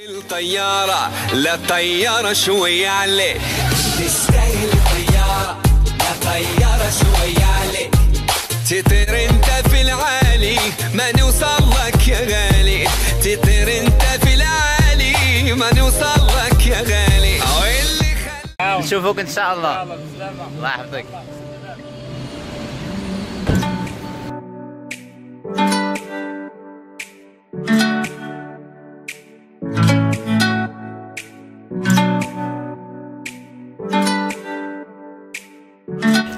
الطيارة لا طيارة شوية عليك تستاهل الطيارة لا طيارة شوية عليك تطير انت في العالي ما نوصل لك يا غالي تطير انت في العالي ما نوصل لك يا غالي نشوفوك ان شاء الله. الله يحفظك.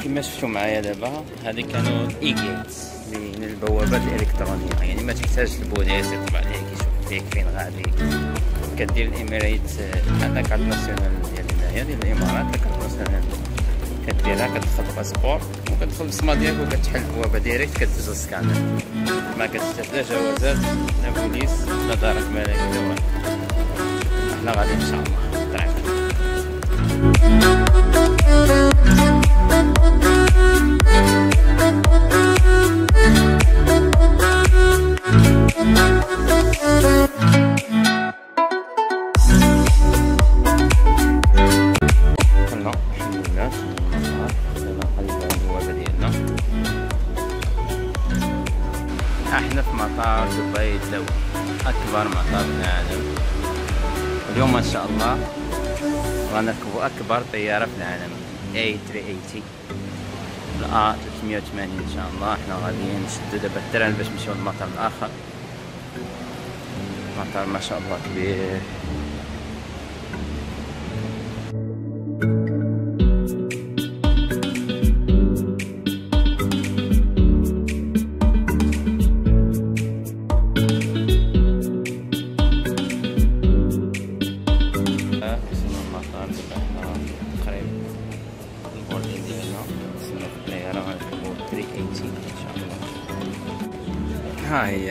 كما شفتوا معايا دابا هذه كانوا الاي جيتس من البوابات الالكترونيه، يعني ما تحتاج البوليس يطلع عليك يشوف فيك فين غادي. كدير الاميريت عندك كارت ناسيونال ديال هنايا ديال الامارات، كارت ناسيونال كديرها كتدخل الباسبور وكتدخل بالصما ديالك وكتحل البوابه ديريكت كدوز السكانر، ما كتحتاج لا جوازات لا بوليس لا دارك ملكي لا والو. حنا غادي ان شاء الله طريق. احنا في مطار دبي الدولي، اكبر مطار في العالم. اليوم ان شاء الله غنركبوا اكبر طياره في العالم A380 الA 380 ان شاء الله. احنا غاديين نشدو دابا التران باش نمشيو للمطار الاخر. مطار ما شاء الله كبير. هاي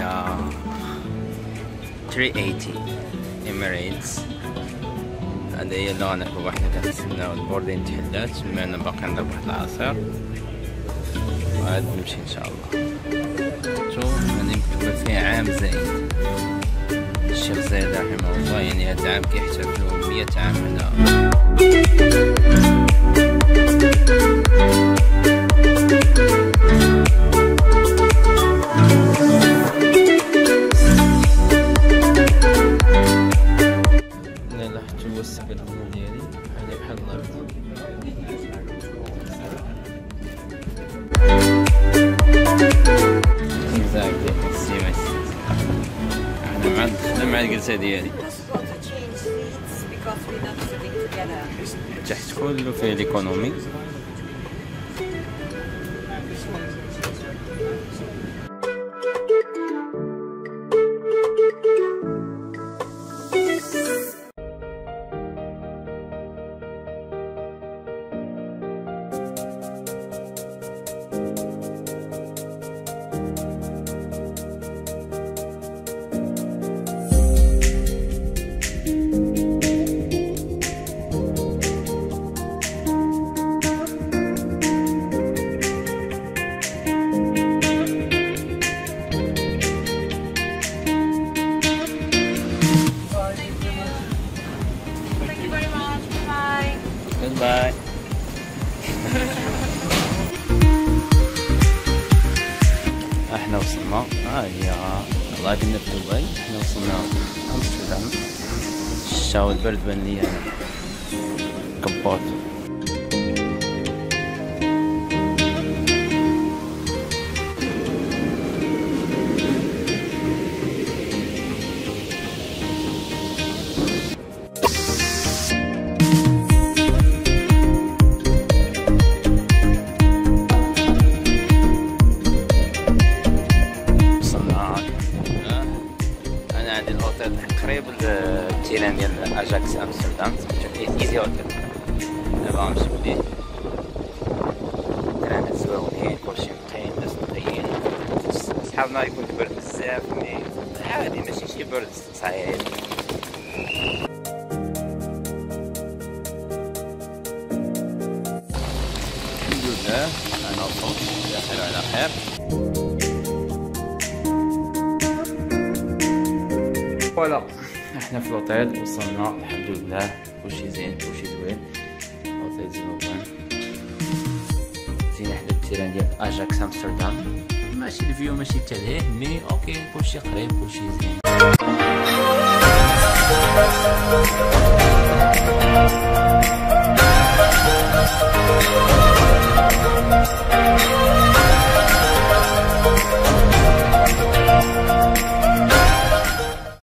380 Emirates. هذا هي اللي غنركبو حنا كنتسناو البوردين تحلات، بما أن باقي نضرب واحد العصير وعاد نمشي إن شاء الله. شوف هذه مكتوبة فيها عام زايد. الشيخ زايد رحمه الله يعني هذا العام كيحتفلوا 100 عام هنا. مع الجلسة ديالي تحت كله فيه ليكونومي. باي. احنا وصلنا. هي والله كنا في دبي. احنا وصلنا امستردام. الشاو البرد بان لي كبوت. قريب للتيران ديال اجاكس امستردام سميتو ايزي هوتيل. دابا غنمشيو ليه. التيرانات زوينين كلشي نقيين الناس نقيين. صحابنا يكون برد بزاف مي عادي ماشي شي برد صحيح. الحمد لله انا وصلت على خير وعلى خير. فوالا احنا في الاوتيل وصلنا الحمد لله، كلشي زين كلشي زوين، اوتيل زنوبان زين حدا التيران ديال اجاكس امستردام. ماشي الفيو ماشي تلهيه مي اوكي كلشي قريب كلشي زين.